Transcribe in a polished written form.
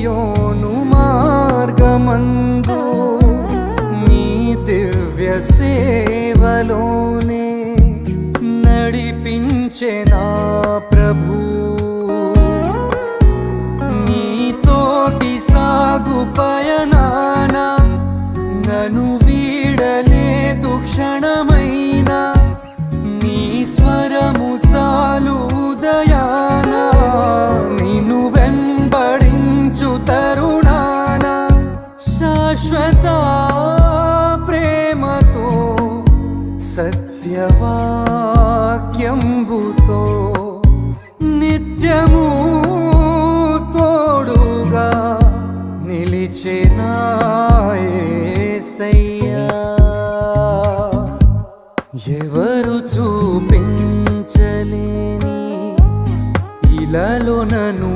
సియోను మార్గమందు నీ దివ్య సేవలోనే నడిపించే నా ప్రభు. నీతోటి సాగు పయనాన నన్ను వీడలేదు క్షణమైనా. నీ స్వరము చాలు ఉదయాన నిన్ను వెంబడించు తరుణాన. శాశ్వత ప్రేమతో సత్యవాక్యంబుతో నిత్యము తోడుగా నిలిచే నా యేసయ్యా. ఎవరు చూపించలేని ఇలాలో నన్ను